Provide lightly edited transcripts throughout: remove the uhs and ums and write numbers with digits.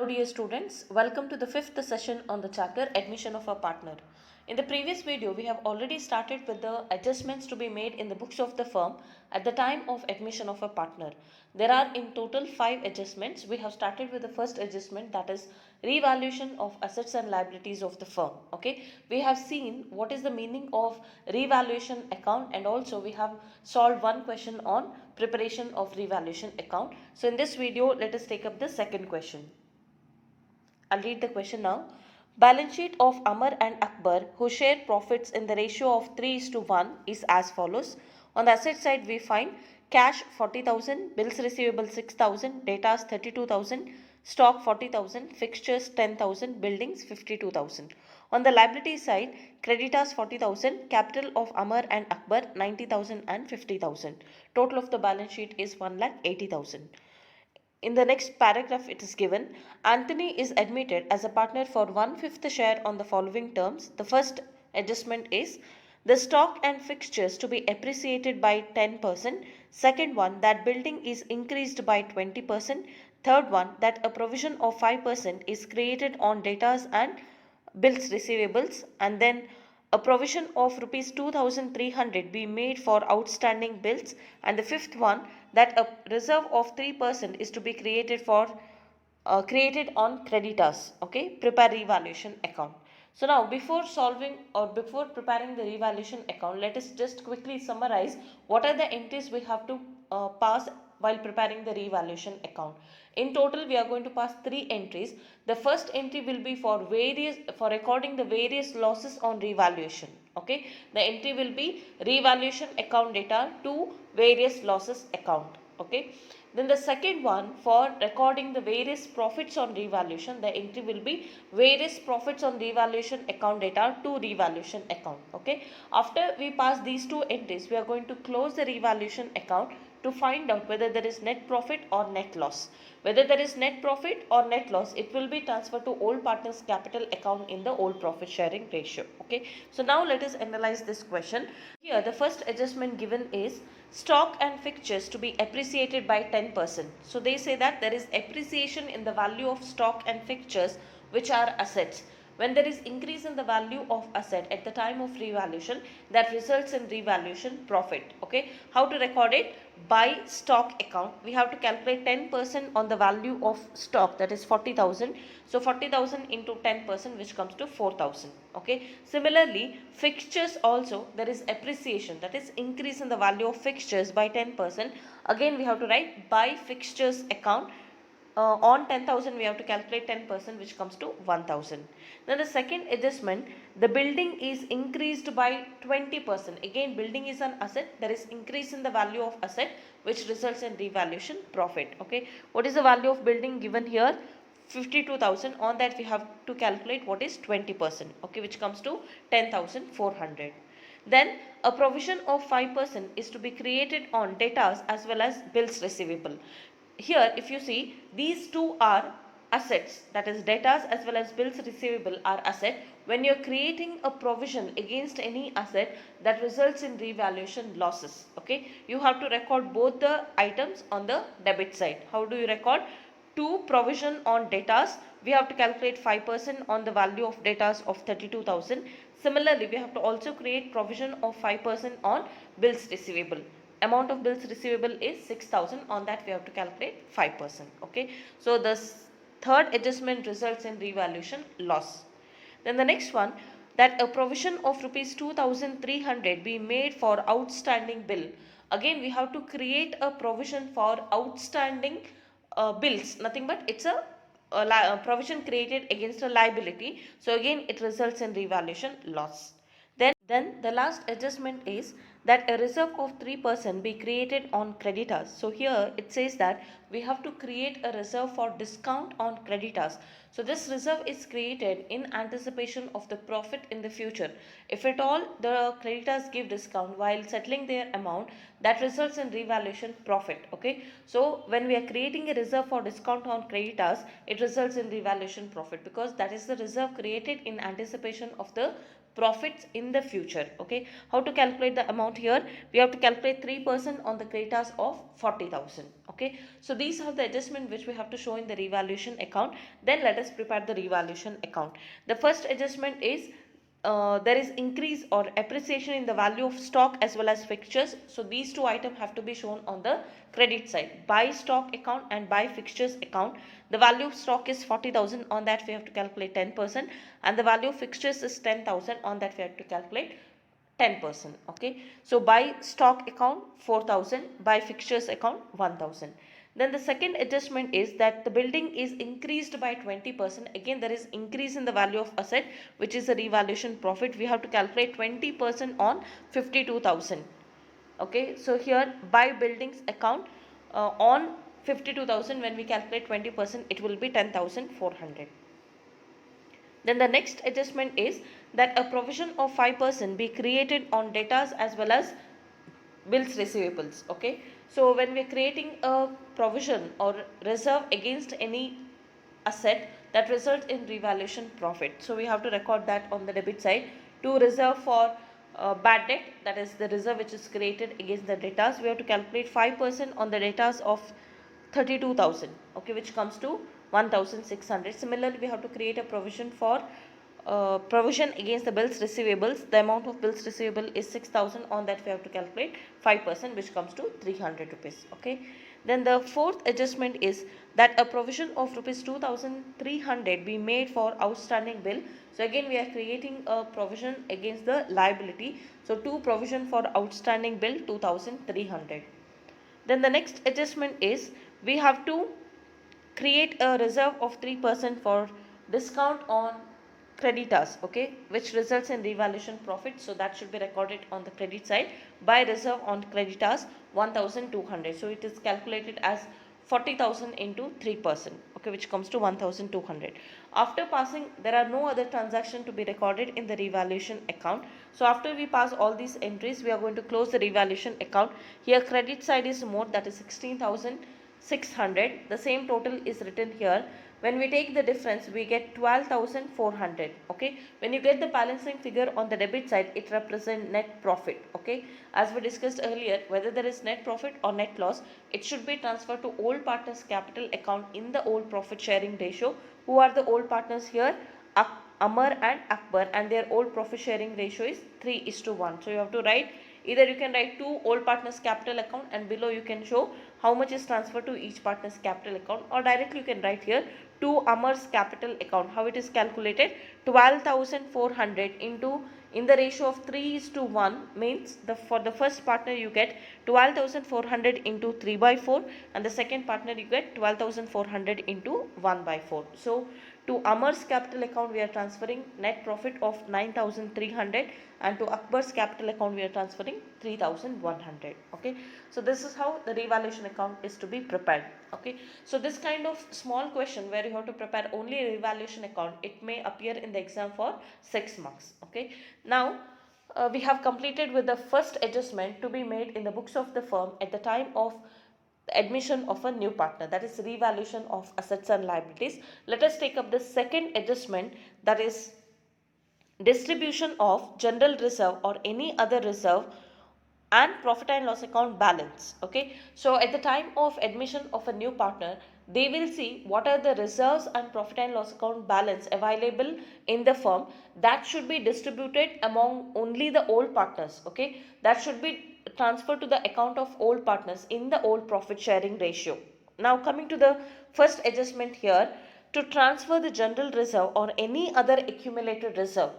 Hello dear students, welcome to the fifth session on the chapter Admission of a Partner. In the previous video, we have already started with the adjustments to be made in the books of the firm at the time of admission of a partner. There are in total 5 adjustments. We have started with the first adjustment, that is revaluation of assets and liabilities of the firm. Okay, we have seen what is the meaning of revaluation account, and also we have solved one question on preparation of revaluation account. So in this video, let us take up the second question. I'll read the question now. Balance sheet of Amar and Akbar, who share profits in the ratio of 3:1, is as follows. On the asset side, we find cash 40,000, bills receivable 6,000, debtors 32,000, stock 40,000, fixtures 10,000, buildings 52,000. On the liability side, creditors 40,000, capital of Amar and Akbar 90,000 and 50,000. Total of the balance sheet is 1,80,000. In the next paragraph, it is given Anthony is admitted as a partner for 1/5 share on the following terms. The first adjustment is the stock and fixtures to be appreciated by 10%. Second one, that building is increased by 20%. Third one, that a provision of 5% is created on debtors and bills receivables, and then a provision of rupees 2300 be made for outstanding bills, and the fifth one, that a reserve of 3% is to be created for created on creditors. Okay, prepare revaluation account. So now, before solving or before preparing the revaluation account, let us just quickly summarize what are the entries we have to pass while preparing the revaluation account. In total, we are going to pass 3 entries. The first entry will be for recording the various losses on revaluation. Okay, the entry will be revaluation account data to various losses account. Okay, then the second one, for recording the various profits on revaluation, the entry will be various profits on revaluation account data to revaluation account. Okay, after we pass these 2 entries, we are going to close the revaluation account to find out whether there is net profit or net loss. Whether there is net profit or net loss, it will be transferred to old partners capital account in the old profit sharing ratio. Okay, so now let us analyze this question. Here the first adjustment given is stock and fixtures to be appreciated by 10%. So they say that there is appreciation in the value of stock and fixtures, which are assets. When there is increase in the value of asset at the time of revaluation, that results in revaluation profit. Okay, how to record it? By stock account, we have to calculate 10% on the value of stock, that is 40,000. So 40,000 into 10%, which comes to 4,000. Okay, similarly fixtures also, there is appreciation, that is increase in the value of fixtures by 10%. Again we have to write by fixtures account. On 10,000 we have to calculate 10%, which comes to 1,000. Then the second adjustment, the building is increased by 20%. Again, building is an asset, there is increase in the value of asset, which results in revaluation profit. Okay, what is the value of building given here? 52,000. On that we have to calculate what is 20%. Okay, which comes to 10,400. Then a provision of 5% is to be created on debtors as well as bills receivable. Here if you see, these two are assets, that is debtors as well as bills receivable are asset. When you are creating a provision against any asset, that results in revaluation losses. Okay, you have to record both the items on the debit side. How do you record? To provision on debtors, we have to calculate 5% on the value of debtors of 32,000. Similarly, we have to also create provision of 5% on bills receivable. Amount of bills receivable is 6,000. On that we have to calculate 5%. Okay, so the third adjustment results in revaluation loss. Then the next one, that a provision of rupees 2,300 be made for outstanding bill. Again we have to create a provision for outstanding bills, nothing but it's a provision created against a liability. So again it results in revaluation loss. Then the last adjustment is that a reserve of 3% be created on creditors. So here it says that we have to create a reserve for discount on creditors. So this reserve is created in anticipation of the profit in the future. If at all the creditors give discount while settling their amount, that results in revaluation profit. Okay, so when we are creating a reserve for discount on creditors, it results in revaluation profit, because that is the reserve created in anticipation of the profits in the future. Okay, how to calculate the amount here? We have to calculate 3% on the creditors of 40,000. Okay, so these are the adjustment which we have to show in the revaluation account. Then let us prepare the revaluation account. The first adjustment is there is increase or appreciation in the value of stock as well as fixtures. So these two items have to be shown on the credit side. By stock account and by fixtures account, the value of stock is 40,000, on that we have to calculate 10%, and the value of fixtures is 10,000, on that we have to calculate 10%. Okay, so by stock account 4,000, by fixtures account 1,000. Then the second adjustment is that the building is increased by 20%. Again, there is increase in the value of asset, which is a revaluation profit. We have to calculate 20% on 52,000. Okay, so here by buildings account on 52,000, when we calculate 20%, it will be 10,400. Then the next adjustment is that a provision of 5% be created on debtors as well as bills receivables. Okay, so when we are creating a provision or reserve against any asset, that results in revaluation profit, so we have to record that on the debit side. To reserve for bad debt, that is the reserve which is created against the debtors, we have to calculate 5% on the debtors of 32,000, okay, which comes to 1,600. Similarly, we have to create a provision for provision against the bills receivables. The amount of bills receivable is 6,000, on that we have to calculate 5%, which comes to 300 rupees. Okay, then the fourth adjustment is that a provision of rupees 2,300 be made for outstanding bill. So again, we are creating a provision against the liability, so two provision for outstanding bill 2,300. Then the next adjustment is we have to create a reserve of 3% for discount on creditors, okay, which results in revaluation profit, so that should be recorded on the credit side. By reserve on creditors 1,200, so it is calculated as 40,000 into 3%, okay, which comes to 1,200. After passing, there are no other transaction to be recorded in the revaluation account. So after we pass all these entries, we are going to close the revaluation account. Here credit side is more, that is 16,600. The same total is written here. When we take the difference, we get 12,400. Okay, when you get the balancing figure on the debit side, it represents net profit. Okay, as we discussed earlier, whether there is net profit or net loss, it should be transferred to old partners capital account in the old profit sharing ratio. Who are the old partners here? Amar and Akbar, and their old profit sharing ratio is 3:1. So you have to write, either you can write to old partners capital account, and below you can show how much is transferred to each partner's capital account, or directly you can write here to Amar's capital account. How it is calculated? 12,400 into, in the ratio of 3:1, means for the first partner you get 12,400 into 3/4, and the second partner you get 12,400 into 1/4. So to Amar's capital account we are transferring net profit of 9,300, and to Akbar's capital account we are transferring 3,100. Okay, so this is how the revaluation account is to be prepared. Okay, so this kind of small question where you have to prepare only a revaluation account, it may appear in the exam for 6 marks. Okay, now we have completed with the first adjustment to be made in the books of the firm at the time of the admission of a new partner, that is revaluation of assets and liabilities. Let us take up the second adjustment, that is distribution of general reserve or any other reserve and profit and loss account balance. Okay, so at the time of admission of a new partner, they will see what are the reserves and profit and loss account balance available in the firm. That should be distributed among only the old partners. Okay, that should be transferred to the account of old partners in the old profit sharing ratio. Now coming to the first adjustment here, to transfer the general reserve or any other accumulated reserve.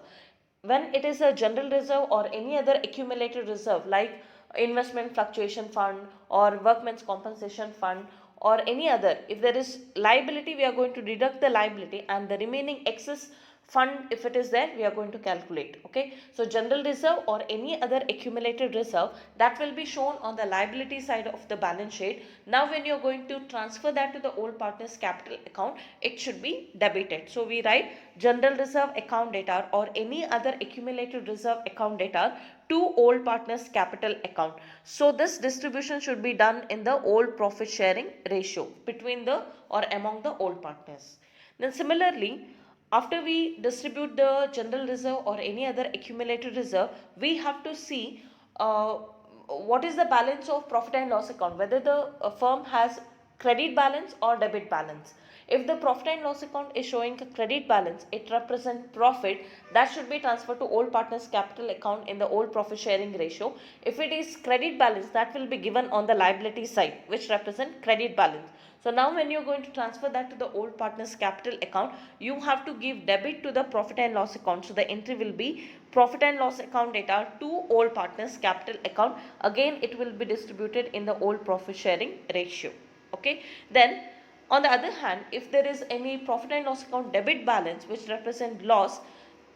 When it is a general reserve or any other accumulated reserve like investment fluctuation fund or workmen's compensation fund or any other, if there is liability, we are going to deduct the liability, and the remaining excess fund, if it is there, we are going to calculate. Okay, so general reserve or any other accumulated reserve, that will be shown on the liability side of the balance sheet. Now when you are going to transfer that to the old partners capital account, it should be debited. So we write general reserve account data or any other accumulated reserve account data to old partners capital account. So this distribution should be done in the old profit sharing ratio between the or among the old partners. Then similarly, After we distribute the general reserve or any other accumulated reserve, we have to see what is the balance of profit and loss account, whether the firm has credit balance or debit balance. If the profit and loss account is showing a credit balance, it represents profit that should be transferred to all partners capital account in the all profit sharing ratio. If it is credit balance, that will be given on the liability side, which represent credit balance. So now when you're going to transfer that to the old partner's capital account, you have to give debit to the profit and loss account. So the entry will be profit and loss account data to old partner's capital account. Again, it will be distributed in the old profit sharing ratio. Okay. Then on the other hand, if there is any profit and loss account debit balance which represent loss,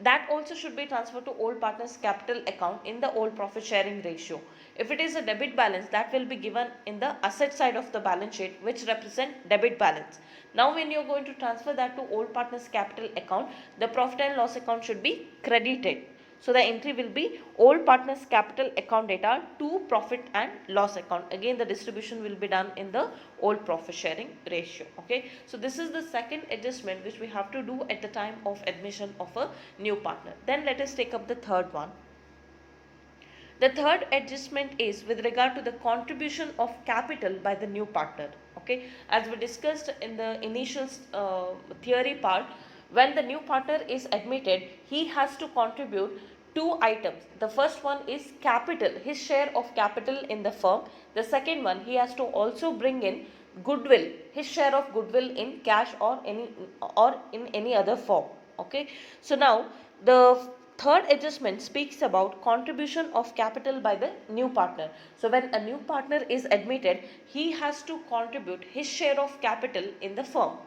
that also should be transferred to old partners capital account in the old profit sharing ratio. If it is a debit balance, that will be given in the asset side of the balance sheet, which represent debit balance. Now when you are going to transfer that to old partners capital account, the profit and loss account should be credited. So the entry will be old partners capital account data to profit and loss account. Again, the distribution will be done in the old profit sharing ratio. Okay. So this is the second adjustment which we have to do at the time of admission of a new partner. Then let us take up the third one. The third adjustment is with regard to the contribution of capital by the new partner. Okay. As we discussed in the initial theory part, when the new partner is admitted, he has to contribute two items. The first one is capital, his share of capital in the firm. The second one, he has to also bring in goodwill, his share of goodwill in cash or in any other form. Okay. So now the third adjustment speaks about contribution of capital by the new partner. So when a new partner is admitted, he has to contribute his share of capital in the firm.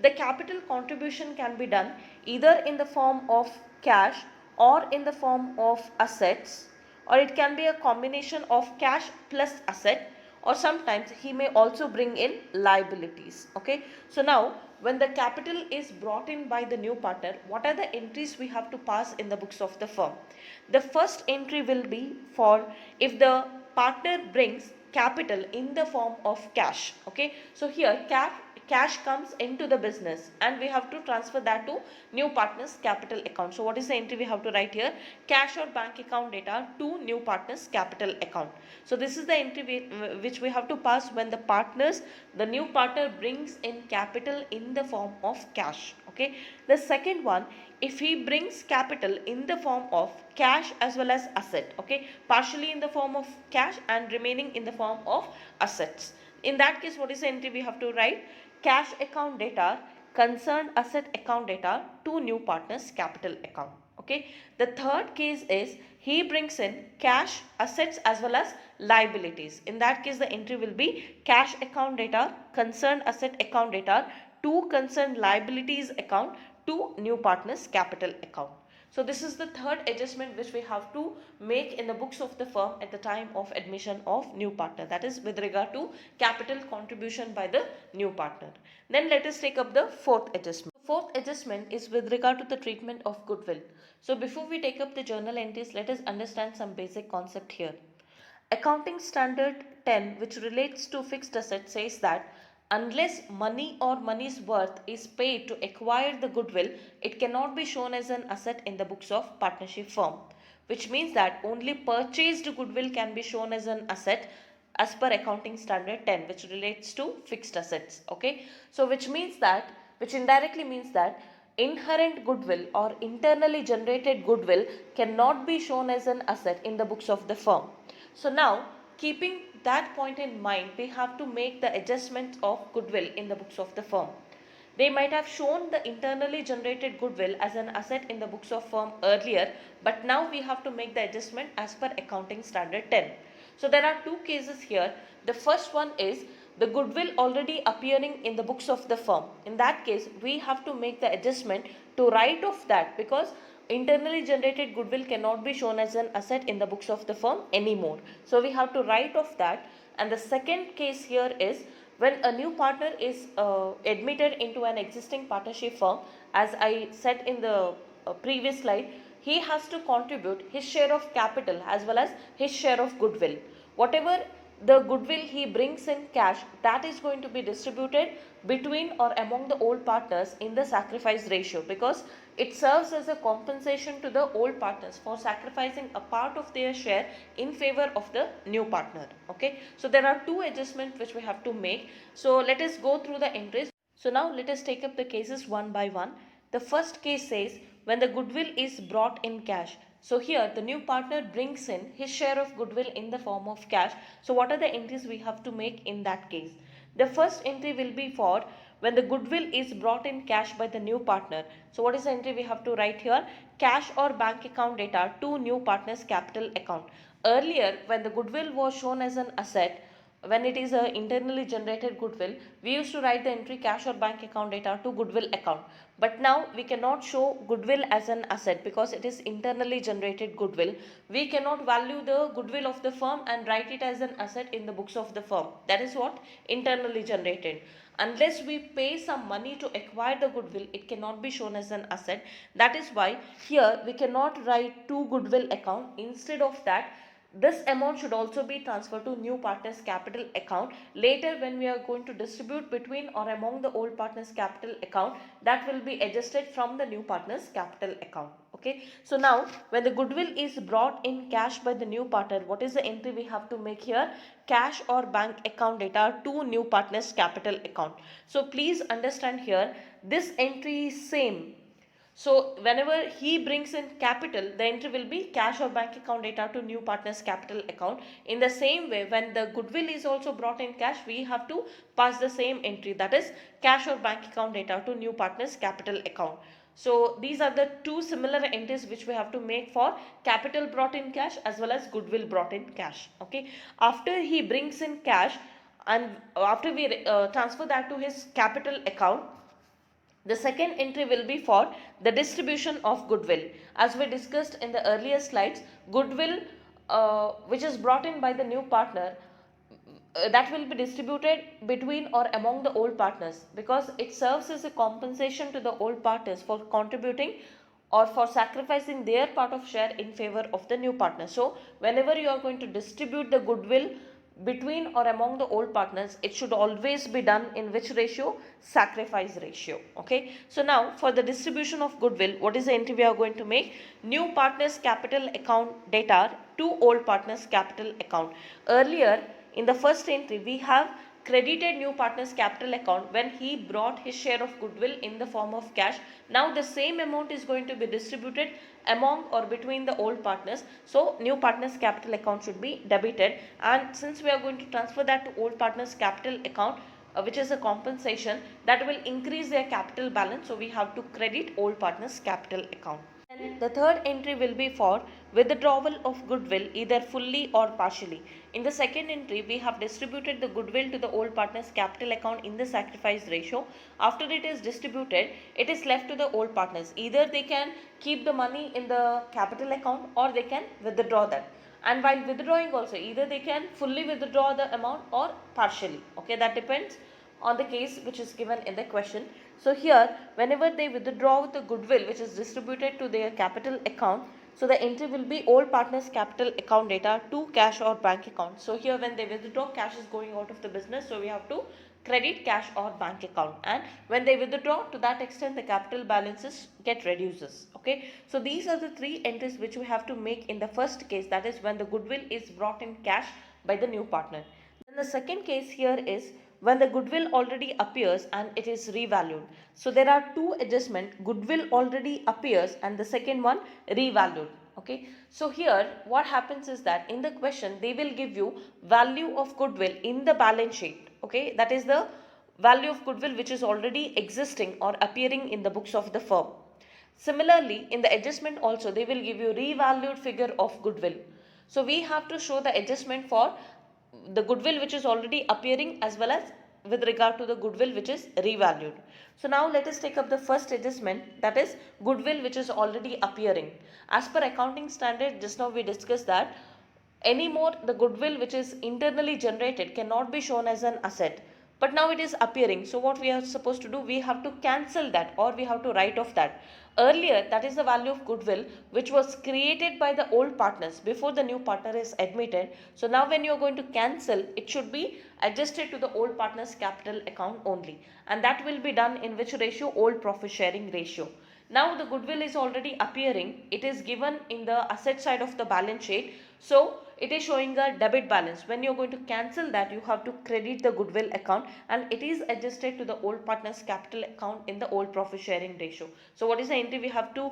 The capital contribution can be done either in the form of cash or in the form of assets, or it can be a combination of cash plus asset, or sometimes he may also bring in liabilities. Okay. So now when the capital is brought in by the new partner, what are the entries we have to pass in the books of the firm? The first entry will be for if the partner brings capital in the form of cash. Okay. So here cash comes into the business and we have to transfer that to new partners capital account. So what is the entry we have to write here? Cash or bank account data to new partners capital account. So this is the entry which we have to pass when the new partner brings in capital in the form of cash. Okay. The second one, if he brings capital in the form of cash as well as asset. Okay. Partially in the form of cash and remaining in the form of assets. In that case, what is the entry we have to write? Cash account data, concerned asset account data to new partners capital account. Okay. The third case is he brings in cash, assets as well as liabilities. In that case, the entry will be cash account data, concerned asset account data to concerned liabilities account to new partners capital account. So this is the third adjustment which we have to make in the books of the firm at the time of admission of new partner. That is with regard to capital contribution by the new partner. Then let us take up the fourth adjustment. Fourth adjustment is with regard to the treatment of goodwill. So before we take up the journal entries, let us understand some basic concept here. Accounting Standard 10, which relates to fixed assets, says that unless money or money's worth is paid to acquire the goodwill, it cannot be shown as an asset in the books of partnership firm. Which means that only purchased goodwill can be shown as an asset as per Accounting Standard 10, which relates to fixed assets. Okay. So which indirectly means that inherent goodwill or internally generated goodwill cannot be shown as an asset in the books of the firm. So now, keeping that point in mind, we have to make the adjustment of goodwill in the books of the firm. They might have shown the internally generated goodwill as an asset in the books of firm earlier, but now we have to make the adjustment as per Accounting Standard 10. So there are two cases here. The first one is the goodwill already appearing in the books of the firm. In that case, we have to make the adjustment to write off that, because internally generated goodwill cannot be shown as an asset in the books of the firm anymore. So we have to write off that. And the second case here is when a new partner is admitted into an existing partnership firm. As I said in the previous slide, he has to contribute his share of capital as well as his share of goodwill. Whatever the goodwill he brings in cash, that is going to be distributed between or among the old partners in the sacrifice ratio, because it serves as a compensation to the old partners for sacrificing a part of their share in favor of the new partner. Okay, so there are two adjustments which we have to make. So let us go through the entries. So now let us take up the cases one by one. The first case says when the goodwill is brought in cash. So here the new partner brings in his share of goodwill in the form of cash. So what are the entries we have to make in that case? The first entry will be for when the goodwill is brought in cash by the new partner. So what is the entry we have to write here? Cash or bank account data to new partner's capital account. Earlier, when the goodwill was shown as an asset, when it is a internally generated goodwill, we used to write the entry cash or bank account data to goodwill account. But now we cannot show goodwill as an asset because it is internally generated goodwill. We cannot value the goodwill of the firm and write it as an asset in the books of the firm. That is what internally generated. Unless we pay some money to acquire the goodwill, it cannot be shown as an asset. That is why here we cannot write to goodwill account. Instead of that, this amount should also be transferred to new partner's capital account. Later, when we are going to distribute between or among the old partner's capital account, that will be adjusted from the new partner's capital account. Okay. So now, when the goodwill is brought in cash by the new partner, what is the entry we have to make here? Cash or bank account data to new partner's capital account. So please understand here, this entry is same. So whenever he brings in capital, the entry will be cash or bank account data to new partner's capital account. In the same way, when the goodwill is also brought in cash, we have to pass the same entry, that is cash or bank account data to new partner's capital account. So these are the two similar entries which we have to make for capital brought in cash as well as goodwill brought in cash. Okay. After he brings in cash and after we transfer that to his capital account, the second entry will be for the distribution of goodwill. As we discussed in the earlier slides, goodwill which is brought in by the new partner, that will be distributed between or among the old partners, because it serves as a compensation to the old partners for contributing or for sacrificing their part of share in favor of the new partner. So whenever you are going to distribute the goodwill between or among the old partners, it should always be done in which ratio? Sacrifice ratio. Okay. So now for the distribution of goodwill, what is the entry we are going to make? New partners capital account data to old partners capital account. Earlier in the first entry, we have credited new partner's capital account when he brought his share of goodwill in the form of cash. Now the same amount is going to be distributed among or between the old partners. So new partner's capital account should be debited, and since we are going to transfer that to old partner's capital account, which is a compensation, that will increase their capital balance. So we have to credit old partner's capital account. And the third entry will be for withdrawal of goodwill either fully or partially. In the second entry, we have distributed the goodwill to the old partner's capital account in the sacrifice ratio. After it is distributed, it is left to the old partners. Either they can keep the money in the capital account or they can withdraw that. And while withdrawing also, either they can fully withdraw the amount or partially. Okay, that depends on the case which is given in the question. So here, whenever they withdraw the goodwill which is distributed to their capital account, so the entry will be old partners capital account data to cash or bank account. So here when they withdraw, cash is going out of the business, so we have to credit cash or bank account, and when they withdraw, to that extent the capital balances get reduces. Okay, so these are the three entries which we have to make in the first case, that is when the goodwill is brought in cash by the new partner. Then the second case here is when the goodwill already appears and it is revalued. So there are two adjustments: goodwill already appears and the second one revalued. Okay, so here what happens is that in the question they will give you value of goodwill in the balance sheet. Okay, that is the value of goodwill which is already existing or appearing in the books of the firm. Similarly, in the adjustment also they will give you revalued figure of goodwill. So we have to show the adjustment for the goodwill which is already appearing as well as with regard to the goodwill which is revalued. So now let us take up the first adjustment, that is goodwill which is already appearing. As per accounting standard, just now we discussed that anymore the goodwill which is internally generated cannot be shown as an asset. but now it is appearing. So what we are supposed to do, we have to cancel that, or we have to write off that. Earlier, that is the value of goodwill which was created by the old partners before the new partner is admitted. So now when you are going to cancel, it should be adjusted to the old partner's capital account only, and that will be done in which ratio? Old profit sharing ratio. Now the goodwill is already appearing, it is given in the asset side of the balance sheet, so it is showing a debit balance. When you are going to cancel that, you have to credit the goodwill account, and it is adjusted to the old partner's capital account in the old profit sharing ratio. So what is the entry we have to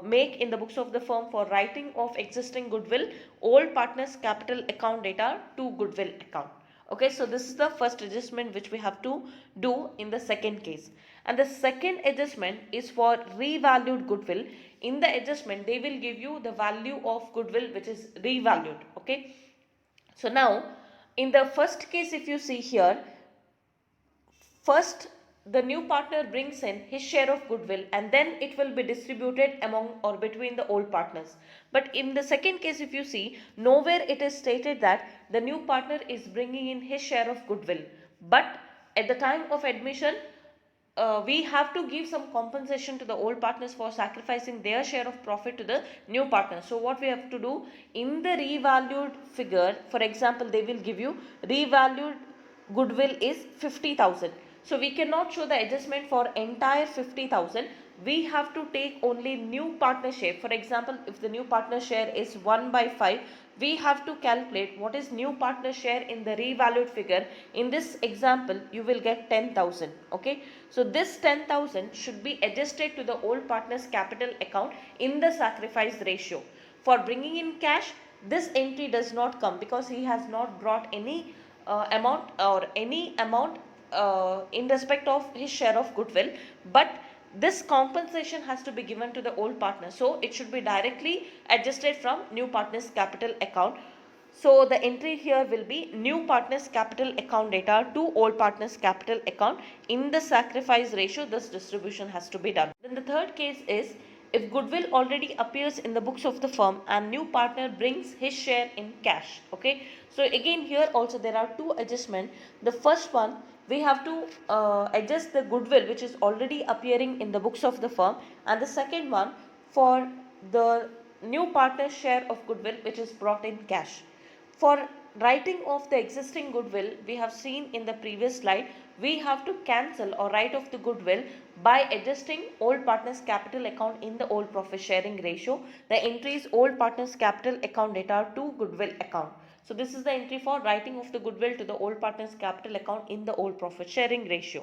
make in the books of the firm for writing of existing goodwill? Old partner's capital account data to goodwill account. Okay, so this is the first adjustment which we have to do in the second case. And the second adjustment is for revalued goodwill. In the adjustment, they will give you the value of goodwill which is revalued. Okay, so now in the first case, if you see here, first the new partner brings in his share of goodwill, and then it will be distributed among or between the old partners. But in the second case, if you see, nowhere it is stated that the new partner is bringing in his share of goodwill, but at the time of admission, we have to give some compensation to the old partners for sacrificing their share of profit to the new partner. So what we have to do, in the revalued figure, for example, they will give you revalued goodwill is 50,000. So we cannot show the adjustment for entire 50,000. We have to take only new partner share. For example, if the new partner share is 1/5, we have to calculate what is new partner share in the revalued figure. In this example, you will get 10,000. Okay, so this 10,000 should be adjusted to the old partner's capital account in the sacrifice ratio. For bringing in cash, this entry does not come because he has not brought any amount or any amount in respect of his share of goodwill, but this compensation has to be given to the old partner, so it should be directly adjusted from new partner's capital account. So the entry here will be new partner's capital account data to old partner's capital account. In the sacrifice ratio, this distribution has to be done. Then the third case is if goodwill already appears in the books of the firm and new partner brings his share in cash. Okay, so again here also there are two adjustments. The first one, we have to adjust the goodwill which is already appearing in the books of the firm, and the second one for the new partner's share of goodwill which is brought in cash. For writing off the existing goodwill, we have seen in the previous slide, we have to cancel or write off the goodwill by adjusting old partner's capital account in the old profit sharing ratio. The entry is old partner's capital account data to goodwill account. So this is the entry for writing off the goodwill to the old partner's capital account in the old profit sharing ratio.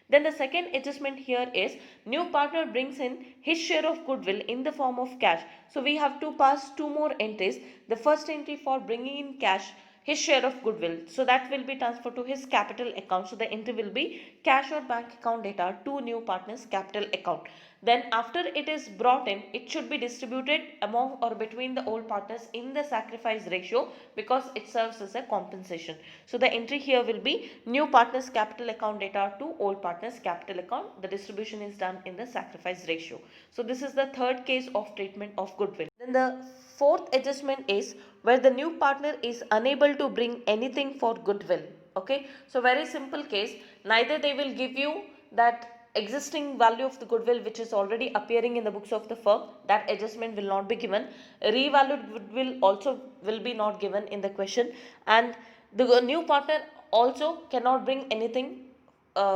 Then the second adjustment here is new partner brings in his share of goodwill in the form of cash. So we have to pass two more entries. The first entry for bringing in cash, his share of goodwill, so that will be transferred to his capital account. So the entry will be cash or bank account data to new partner's capital account. Then after it is brought in, it should be distributed among or between the old partners in the sacrifice ratio because it serves as a compensation. So the entry here will be new partners capital account data to old partners capital account. The distribution is done in the sacrifice ratio. So this is the third case of treatment of goodwill. Then the fourth adjustment is where the new partner is unable to bring anything for goodwill. Okay, so very simple case, neither they will give you that existing value of the goodwill which is already appearing in the books of the firm, that adjustment will not be given. Revalued goodwill also will be not given in the question, and the new partner also cannot bring anything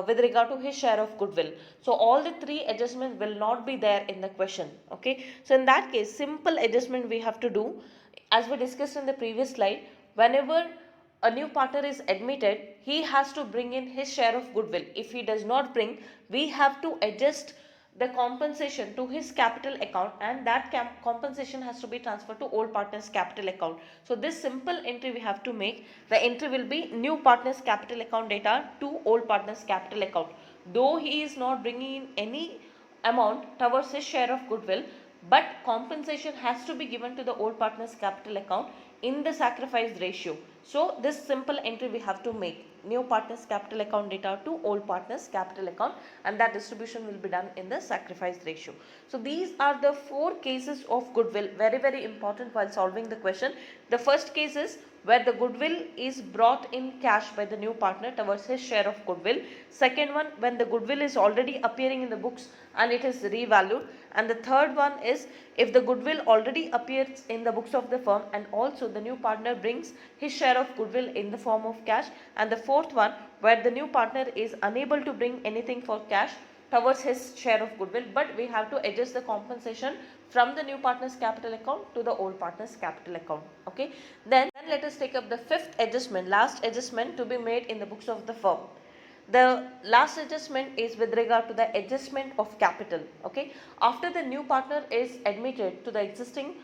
with regard to his share of goodwill. So all the three adjustments will not be there in the question. Okay, so in that case, simple adjustment we have to do as we discussed in the previous slide. Whenever a new partner is admitted, he has to bring in his share of goodwill. If he does not bring, we have to adjust the compensation to his capital account, and that compensation has to be transferred to old partner's capital account. So this simple entry we have to make. The entry will be new partner's capital account data to old partner's capital account. Though he is not bringing in any amount towards his share of goodwill, but compensation has to be given to the old partner's capital account in the sacrifice ratio. So this simple entry we have to make, new partner's capital account data to old partner's capital account, and that distribution will be done in the sacrifice ratio. So these are the four cases of goodwill, very important while solving the question. The first case is where the goodwill is brought in cash by the new partner towards his share of goodwill. Second one, when the goodwill is already appearing in the books and it is revalued. And the third one is if the goodwill already appears in the books of the firm and also the new partner brings his share of goodwill in the form of cash. And the fourth one, where the new partner is unable to bring anything for cash towards his share of goodwill, but we have to adjust the compensation from the new partner's capital account to the old partner's capital account. Okay, then let us take up the fifth adjustment, last adjustment to be made in the books of the firm. The last adjustment is with regard to the adjustment of capital. Okay, after the new partner is admitted to the existing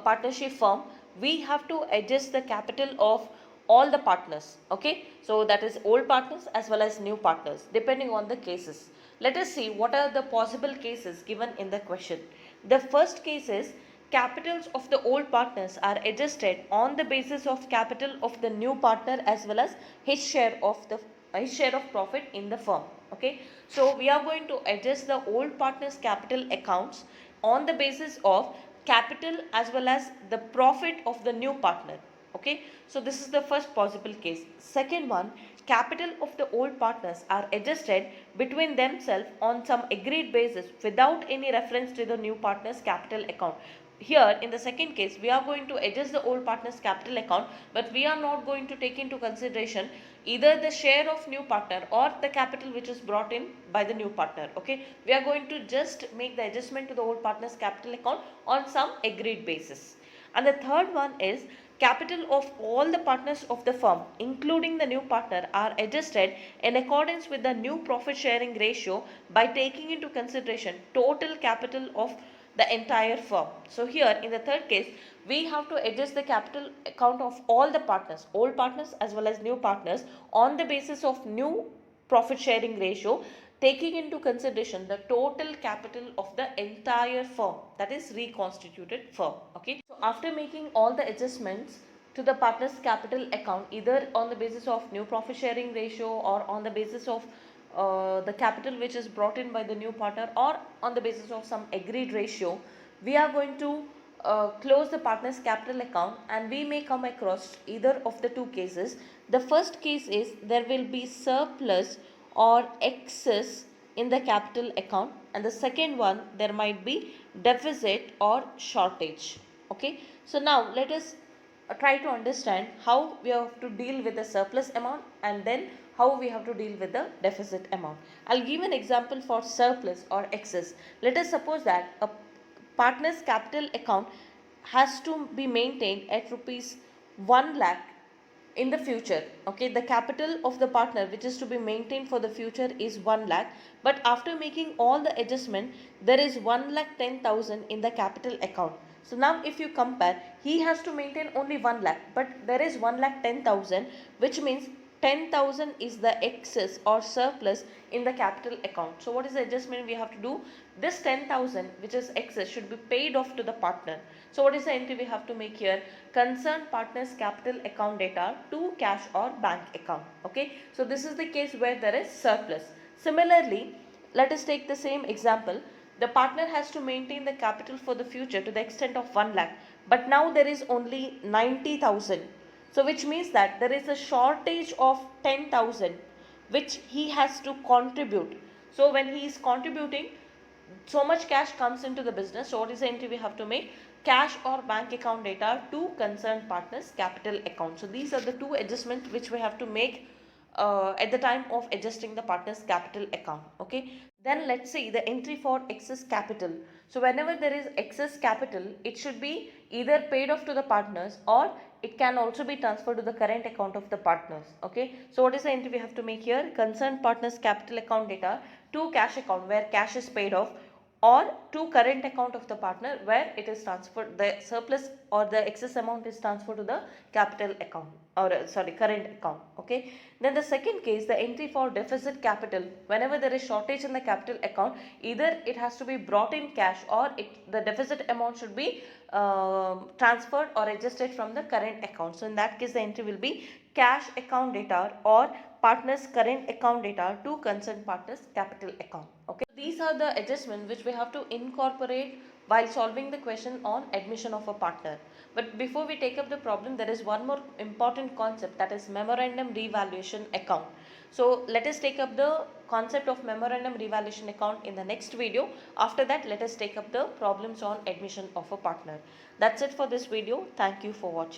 partnership firm, we have to adjust the capital of all the partners. Okay, so that is old partners as well as new partners depending on the cases. Let us see what are the possible cases given in the question. The first case is capitals of the old partners are adjusted on the basis of capital of the new partner as well as his share of profit in the firm. Okay, so we are going to adjust the old partners capital accounts on the basis of capital as well as the profit of the new partner. Okay, so this is the first possible case. Second one, capital of the old partners are adjusted between themselves on some agreed basis without any reference to the new partner's capital account. Here in the second case, we are going to adjust the old partner's capital account, but we are not going to take into consideration either the share of new partner or the capital which is brought in by the new partner. Okay, we are going to just make the adjustment to the old partner's capital account on some agreed basis. And the third one is capital of all the partners of the firm, including the new partner, are adjusted in accordance with the new profit sharing ratio by taking into consideration total capital of the entire firm. So here in the third case, we have to adjust the capital account of all the partners, old partners as well as new partners, on the basis of new profit sharing ratio, taking into consideration the total capital of the entire firm, that is reconstituted firm. Okay, so after making all the adjustments to the partner's capital account, either on the basis of new profit sharing ratio or on the basis of the capital which is brought in by the new partner or on the basis of some agreed ratio, we are going to close the partner's capital account, and we may come across either of the two cases. The first case is there will be surplus or excess in the capital account, and the second one there might be deficit or shortage. Okay, so now let us try to understand how we have to deal with the surplus amount and then how we have to deal with the deficit amount. I'll give an example for surplus or excess. Let us suppose that a partner's capital account has to be maintained at rupees 1 lakh in the future. Okay, the capital of the partner which is to be maintained for the future is 1 lakh, but after making all the adjustment there is 1,10,000 in the capital account. So now if you compare, he has to maintain only 1 lakh, but there is 1,10,000, which means 10,000 is the excess or surplus in the capital account. So what is the adjustment we have to do? This 10,000 which is excess should be paid off to the partner. So what is the entry we have to make here? Concerned partner's capital account data to cash or bank account. Okay, so this is the case where there is surplus. Similarly, let us take the same example. The partner has to maintain the capital for the future to the extent of 1 lakh, but now there is only 90,000. So which means that there is a shortage of 10,000 which he has to contribute. So when he is contributing, so much cash comes into the business. So what is the entry we have to make? Cash or bank account data to concerned partners capital account. So these are the two adjustments which we have to make at the time of adjusting the partner's capital account. Okay, then let's see the entry for excess capital. So whenever there is excess capital, it should be either paid off to the partners or it can also be transferred to the current account of the partners. Okay, so what is the entry we have to make here? Concerned partners capital account data to cash account where cash is paid off, or to current account of the partner where it is transferred, the surplus or the excess amount is transferred to the capital account or current account. Okay, then the second case, the entry for deficit capital, whenever there is shortage in the capital account, either it has to be brought in cash or the deficit amount should be transferred or adjusted from the current account. So in that case the entry will be cash account data or partners current account data to concerned partners capital account. Okay, these are the adjustments which we have to incorporate while solving the question on admission of a partner. But before we take up the problem, there is one more important concept, that is memorandum revaluation account. So let us take up the concept of memorandum revaluation account in the next video. After that, let us take up the problems on admission of a partner. That's it for this video. Thank you for watching.